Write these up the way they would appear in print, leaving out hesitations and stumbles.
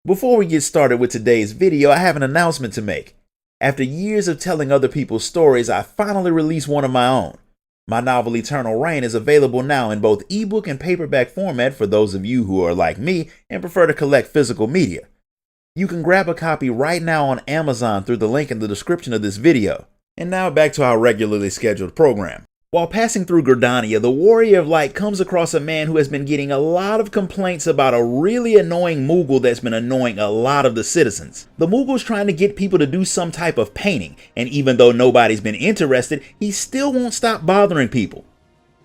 Before we get started with today's video, I have an announcement to make. After years of telling other people's stories, I finally released one of my own. My novel Eternal Reign is available now in both ebook and paperback format for those of you who are like me and prefer to collect physical media. You can grab a copy right now on Amazon through the link in the description of this video. And now back to our regularly scheduled program. While passing through Gridania, the Warrior of Light comes across a man who has been getting a lot of complaints about a really annoying Moogle that's been annoying a lot of the citizens. The Moogle's trying to get people to do some type of painting, and even though nobody's been interested, he still won't stop bothering people.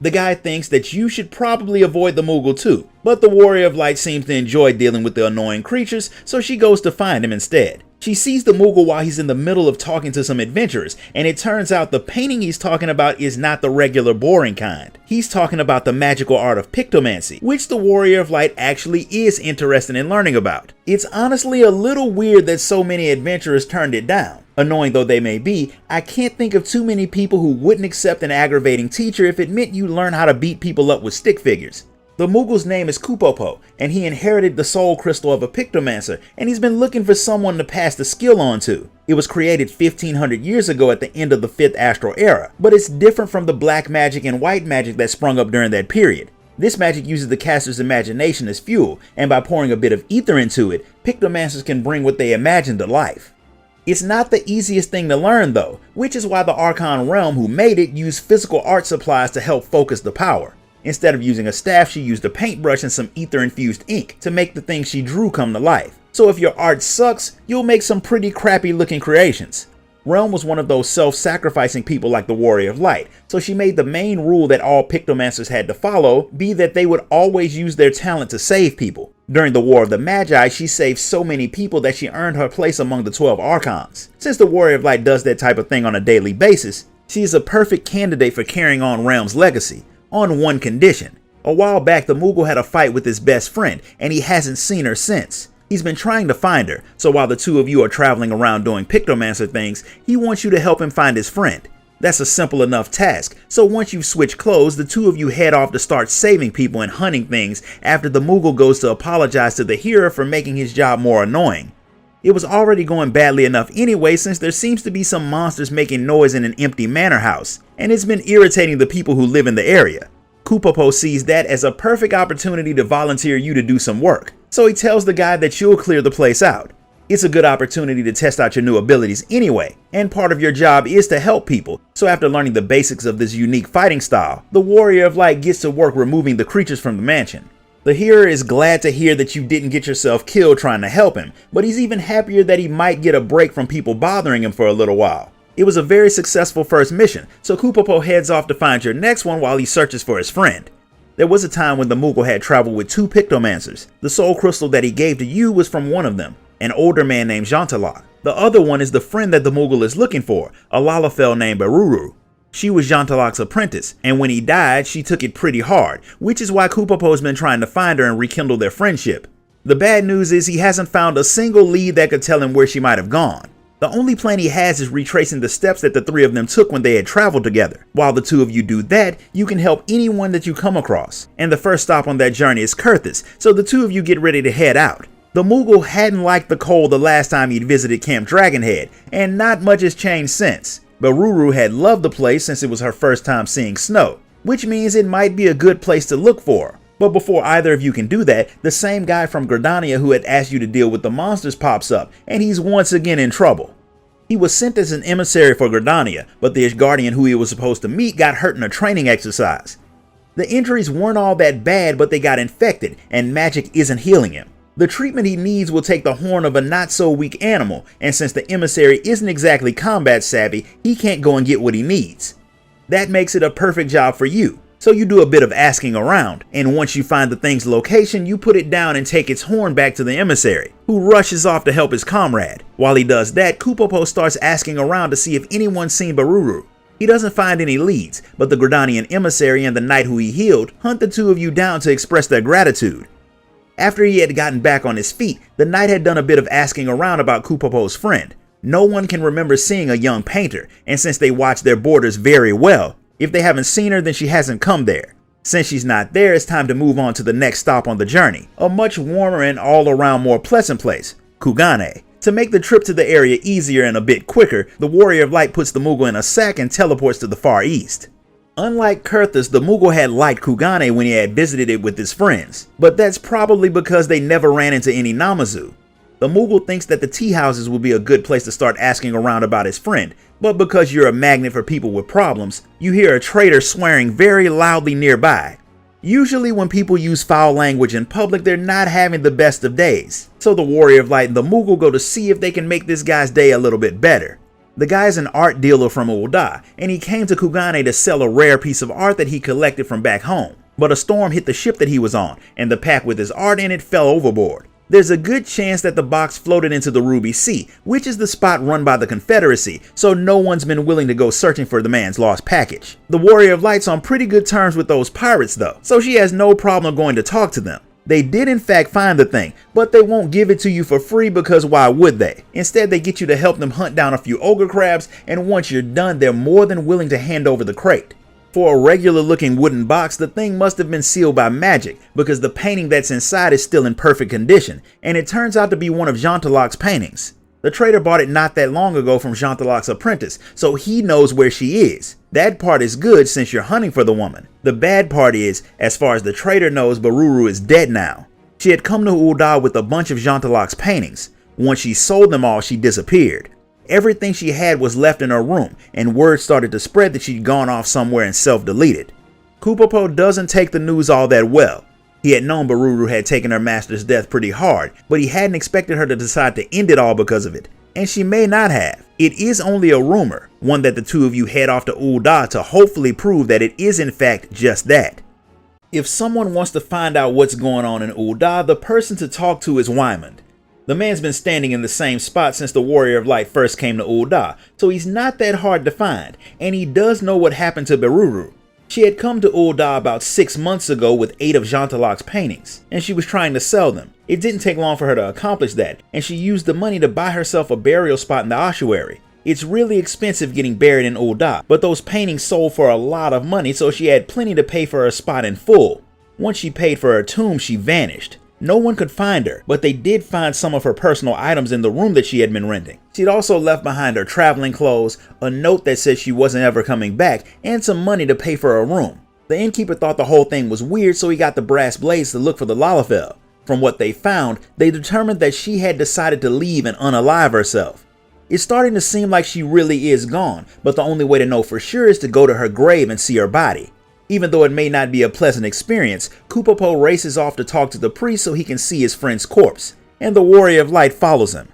The guy thinks that you should probably avoid the Moogle too, but the Warrior of Light seems to enjoy dealing with the annoying creatures, so she goes to find him instead. She sees the Moogle while he's in the middle of talking to some adventurers, and it turns out the painting he's talking about is not the regular boring kind. He's talking about the magical art of Pictomancer, which the Warrior of Light actually is interested in learning about. It's honestly a little weird that so many adventurers turned it down. Annoying though they may be, I can't think of too many people who wouldn't accept an aggravating teacher if it meant you learn how to beat people up with stick figures. The Moogle's name is Kupopo, and he inherited the soul crystal of a Pictomancer, and he's been looking for someone to pass the skill on to. It was created 1500 years ago at the end of the 5th Astral Era, but it's different from the black magic and white magic that sprung up during that period. This magic uses the caster's imagination as fuel, and by pouring a bit of ether into it, Pictomancers can bring what they imagine to life. It's not the easiest thing to learn though, which is why the Archon Realm who made it used physical art supplies to help focus the power. Instead of using a staff, she used a paintbrush and some ether-infused ink to make the things she drew come to life. So if your art sucks, you'll make some pretty crappy looking creations. Realm was one of those self-sacrificing people like the Warrior of Light, so she made the main rule that all Pictomancers had to follow be that they would always use their talent to save people. During the War of the Magi, she saved so many people that she earned her place among the 12 Archons. Since the Warrior of Light does that type of thing on a daily basis, she is a perfect candidate for carrying on Realm's legacy. On one condition. A while back, the Moogle had a fight with his best friend, and he hasn't seen her since. He's been trying to find her, so while the two of you are traveling around doing Pictomancer things, he wants you to help him find his friend. That's a simple enough task, so once you've switched clothes, the two of you head off to start saving people and hunting things after the Moogle goes to apologize to the hero for making his job more annoying. It was already going badly enough anyway, since there seems to be some monsters making noise in an empty manor house, and it's been irritating the people who live in the area. Kupopo sees that as a perfect opportunity to volunteer you to do some work, so he tells the guy that you'll clear the place out. It's a good opportunity to test out your new abilities anyway, and part of your job is to help people, so after learning the basics of this unique fighting style, the Warrior of Light gets to work removing the creatures from the mansion. The hero is glad to hear that you didn't get yourself killed trying to help him, but he's even happier that he might get a break from people bothering him for a little while. It was a very successful first mission, so Kupopo heads off to find your next one while he searches for his friend. There was a time when the Moogle had traveled with 2 Pictomancers. The soul crystal that he gave to you was from one of them, an older man named Dawntrail. The other one is the friend that the Moogle is looking for, a Lalafell named Baruru. She was Dawntrail's apprentice, and when he died, she took it pretty hard, which is why Kupopo's been trying to find her and rekindle their friendship. The bad news is he hasn't found a single lead that could tell him where she might have gone. The only plan he has is retracing the steps that the 3 of them took when they had traveled together. While the 2 of you do that, you can help anyone that you come across. And the first stop on that journey is Kurthis, so the 2 of you get ready to head out. The Moogle hadn't liked the cold the last time he'd visited Camp Dragonhead, and not much has changed since. But Ruru had loved the place since it was her first time seeing snow, which means it might be a good place to look for her. But before either of you can do that, the same guy from Gridania who had asked you to deal with the monsters pops up, and he's once again in trouble. He was sent as an emissary for Gridania, but the Ishgardian who he was supposed to meet got hurt in a training exercise. The injuries weren't all that bad, but they got infected, and magic isn't healing him. The treatment he needs will take the horn of a not-so-weak animal, and since the emissary isn't exactly combat savvy, he can't go and get what he needs. That makes it a perfect job for you, so you do a bit of asking around, and once you find the thing's location, you put it down and take its horn back to the emissary, who rushes off to help his comrade. While he does that, Kupopo starts asking around to see if anyone's seen Baruru. He doesn't find any leads, but the Gridanian emissary and the knight who he healed hunt the 2 of you down to express their gratitude. After he had gotten back on his feet, the knight had done a bit of asking around about Kupopo's friend. No one can remember seeing a young painter, and since they watch their borders very well, if they haven't seen her, then she hasn't come there. Since she's not there, it's time to move on to the next stop on the journey, a much warmer and all around more pleasant place, Kugane. To make the trip to the area easier and a bit quicker, the Warrior of Light puts the Moogle in a sack and teleports to the far east. Unlike Kurthus, the Moogle had liked Kugane when he had visited it with his friends, but that's probably because they never ran into any Namazu. The Moogle thinks that the tea houses would be a good place to start asking around about his friend, but because you're a magnet for people with problems, you hear a trader swearing very loudly nearby. Usually when people use foul language in public, they're not having the best of days. So the Warrior of Light and the Moogle go to see if they can make this guy's day a little bit better. The guy's an art dealer from Ul'dah, and he came to Kugane to sell a rare piece of art that he collected from back home. But a storm hit the ship that he was on, and the pack with his art in it fell overboard. There's a good chance that the box floated into the Ruby Sea, which is the spot run by the Confederacy, so no one's been willing to go searching for the man's lost package. The Warrior of Light's on pretty good terms with those pirates though, so she has no problem going to talk to them. They did in fact find the thing, but they won't give it to you for free because why would they? Instead, they get you to help them hunt down a few ogre crabs, and once you're done, they're more than willing to hand over the crate. For a regular looking wooden box, the thing must have been sealed by magic because the painting that's inside is still in perfect condition, and it turns out to be one of Jantaloc's paintings. The trader bought it not that long ago from Jantaloc's apprentice, so he knows where she is. That part is good since you're hunting for the woman. The bad part is, as far as the trader knows, Baruru is dead now. She had come to Ul'dah with a bunch of Jantaloc's paintings. Once she sold them all, she disappeared. Everything she had was left in her room, and word started to spread that she'd gone off somewhere and self-deleted. Kupopo doesn't take the news all that well. He had known Baruru had taken her master's death pretty hard, but he hadn't expected her to decide to end it all because of it. And she may not have. It is only a rumor, one that the two of you head off to Ul'dah to hopefully prove that it is in fact just that. If someone wants to find out what's going on in Ul'dah, the person to talk to is Wymond. The man's been standing in the same spot since the Warrior of Light first came to Ul'dah, so he's not that hard to find, and he does know what happened to Baruru. She had come to Ul'dah about 6 months ago with 8 of Jantaloc's paintings, and she was trying to sell them. It didn't take long for her to accomplish that, and she used the money to buy herself a burial spot in the ossuary. It's really expensive getting buried in Ul'dah, but those paintings sold for a lot of money, so she had plenty to pay for her spot in full. Once she paid for her tomb, she vanished. No one could find her, but they did find some of her personal items in the room that she had been renting. She'd also left behind her traveling clothes, a note that said she wasn't ever coming back, and some money to pay for her room. The innkeeper thought the whole thing was weird, so he got the brass blades to look for the Lalafell. From what they found, they determined that she had decided to leave and unalive herself. It's starting to seem like she really is gone, but the only way to know for sure is to go to her grave and see her body. Even though it may not be a pleasant experience, Kupopo races off to talk to the priest so he can see his friend's corpse, and the Warrior of Light follows him.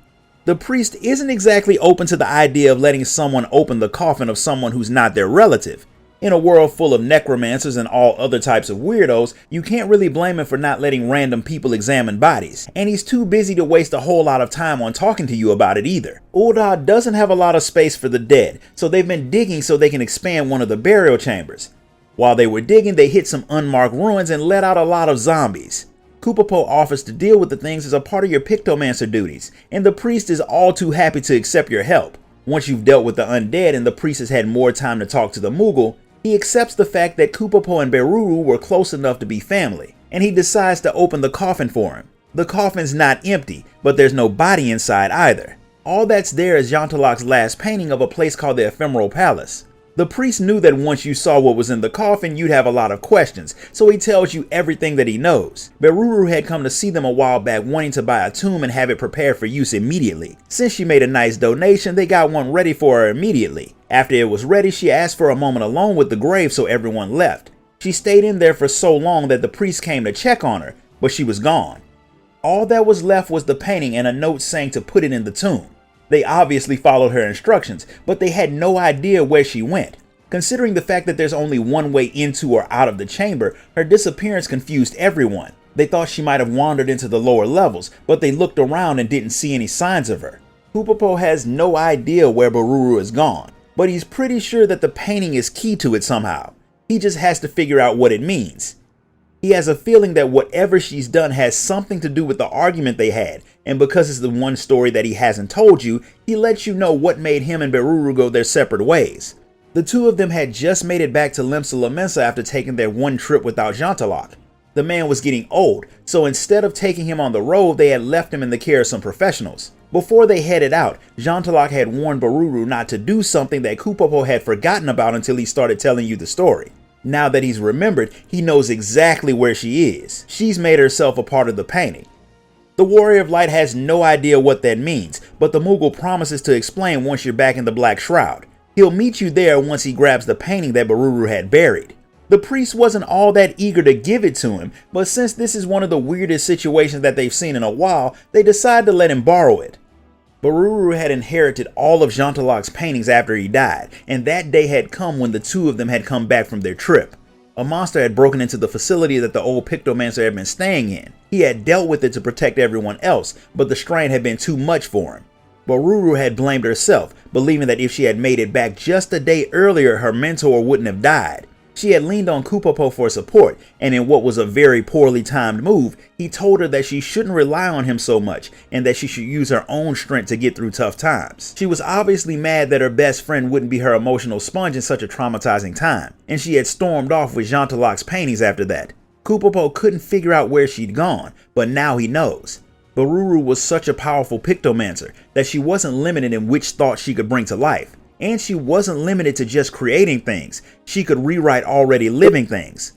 The priest isn't exactly open to the idea of letting someone open the coffin of someone who's not their relative. In a world full of necromancers and all other types of weirdos, you can't really blame him for not letting random people examine bodies, and he's too busy to waste a whole lot of time on talking to you about it either. Ul'dah doesn't have a lot of space for the dead, so they've been digging so they can expand one of the burial chambers. While they were digging, they hit some unmarked ruins and let out a lot of zombies. Kupopo offers to deal with the things as a part of your Pictomancer duties, and the priest is all too happy to accept your help. Once you've dealt with the undead and the priest has had more time to talk to the Moogle, he accepts the fact that Kupopo and Baruru were close enough to be family, and he decides to open the coffin for him. The coffin's not empty, but there's no body inside either. All that's there is Jantaloc's last painting of a place called the Ephemeral Palace. The priest knew that once you saw what was in the coffin, you'd have a lot of questions, so he tells you everything that he knows. Baruru had come to see them a while back wanting to buy a tomb and have it prepared for use immediately. Since she made a nice donation, they got one ready for her immediately. After it was ready, she asked for a moment alone with the grave so everyone left. She stayed in there for so long that the priest came to check on her, but she was gone. All that was left was the painting and a note saying to put it in the tomb. They obviously followed her instructions, but they had no idea where she went. Considering the fact that there's only one way into or out of the chamber, her disappearance confused everyone. They thought she might have wandered into the lower levels, but they looked around and didn't see any signs of her. Kupopo has no idea where Baruru is gone, but he's pretty sure that the painting is key to it somehow. He just has to figure out what it means. He has a feeling that whatever she's done has something to do with the argument they had, and because it's the one story that he hasn't told you, he lets you know what made him and Baruru go their separate ways. The two of them had just made it back to Lemsa after taking their one trip without Jeantalak. The man was getting old, so instead of taking him on the road, they had left him in the care of some professionals. Before they headed out, Jeantalak had warned Boruru not to do something that Kupopo had forgotten about until he started telling you the story. Now that he's remembered, he knows exactly where she is. She's made herself a part of the painting. The Warrior of Light has no idea what that means, but the Moogle promises to explain once you're back in the Black Shroud. He'll meet you there once he grabs the painting that Boruru had buried. The priest wasn't all that eager to give it to him, but since this is one of the weirdest situations that they've seen in a while, they decide to let him borrow it. Boruru had inherited all of Jeantalak's paintings after he died, and that day had come when the two of them had come back from their trip. A monster had broken into the facility that the old Pictomancer had been staying in. He had dealt with it to protect everyone else, but the strain had been too much for him. Boruru had blamed herself, believing that if she had made it back just a day earlier, her mentor wouldn't have died. She had leaned on Kupopo for support, and in what was a very poorly timed move, he told her that she shouldn't rely on him so much, and that she should use her own strength to get through tough times. She was obviously mad that her best friend wouldn't be her emotional sponge in such a traumatizing time, and she had stormed off with Jeantalak's paintings after that. Kupopo couldn't figure out where she'd gone, but now he knows. Boruru was such a powerful Pictomancer that she wasn't limited in which thoughts she could bring to life. And she wasn't limited to just creating things, she could rewrite already living things.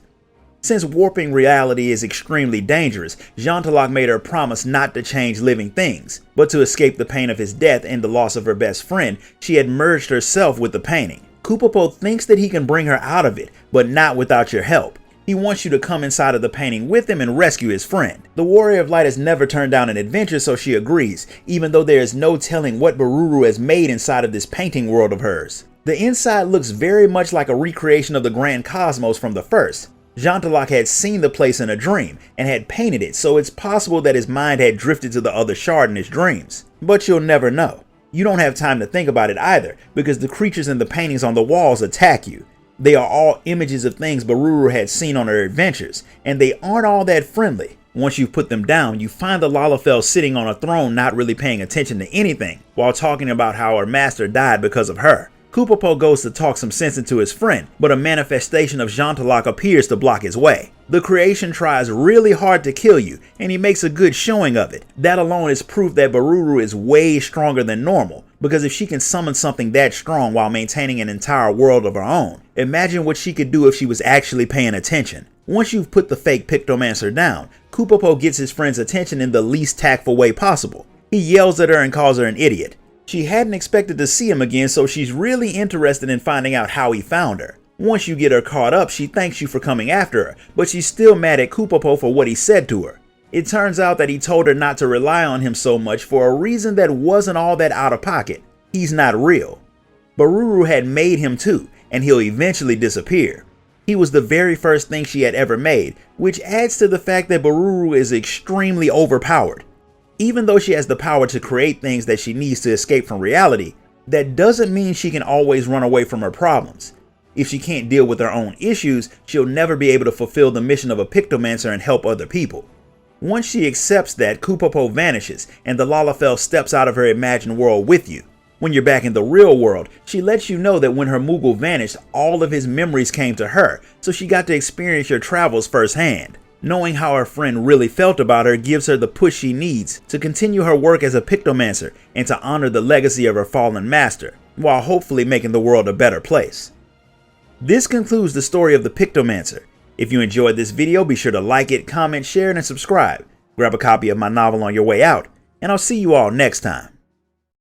Since warping reality is extremely dangerous, Jeantalak made her promise not to change living things, but to escape the pain of his death and the loss of her best friend, she had merged herself with the painting. Kupopo thinks that he can bring her out of it, but not without your help. He wants you to come inside of the painting with him and rescue his friend. The Warrior of Light has never turned down an adventure, so she agrees, even though there is no telling what Boruru has made inside of this painting world of hers. The inside looks very much like a recreation of the Grand Cosmos from the first. Jeantalak had seen the place in a dream and had painted it, so it's possible that his mind had drifted to the other shard in his dreams. But you'll never know. You don't have time to think about it either, because the creatures in the paintings on the walls attack you. They are all images of things Boruru had seen on her adventures, and they aren't all that friendly. Once you've put them down, you find the Lalafell sitting on a throne not really paying attention to anything, while talking about how her master died because of her. Kupopo goes to talk some sense into his friend, but a manifestation of Jeantalak appears to block his way. The creation tries really hard to kill you, and he makes a good showing of it. That alone is proof that Boruru is way stronger than normal, because if she can summon something that strong while maintaining an entire world of her own, imagine what she could do if she was actually paying attention. Once you've put the fake Pictomancer down, Kupopo gets his friend's attention in the least tactful way possible. He yells at her and calls her an idiot. She hadn't expected to see him again, so she's really interested in finding out how he found her. Once you get her caught up, she thanks you for coming after her, but she's still mad at Kupopo for what he said to her. It turns out that he told her not to rely on him so much for a reason that wasn't all that out of pocket. He's not real. Boruru had made him too, and he'll eventually disappear. He was the very first thing she had ever made, which adds to the fact that Boruru is extremely overpowered. Even though she has the power to create things that she needs to escape from reality, that doesn't mean she can always run away from her problems. If she can't deal with her own issues, she'll never be able to fulfill the mission of a Pictomancer and help other people. Once she accepts that, Kupopo vanishes, and the Lalafell steps out of her imagined world with you. When you're back in the real world, she lets you know that when her Moogle vanished, all of his memories came to her, so she got to experience your travels firsthand. Knowing how her friend really felt about her gives her the push she needs to continue her work as a Pictomancer and to honor the legacy of her fallen master, while hopefully making the world a better place. This concludes the story of the Pictomancer. If you enjoyed this video, be sure to like it, comment, share it, and subscribe. Grab a copy of my novel on your way out, and I'll see you all next time.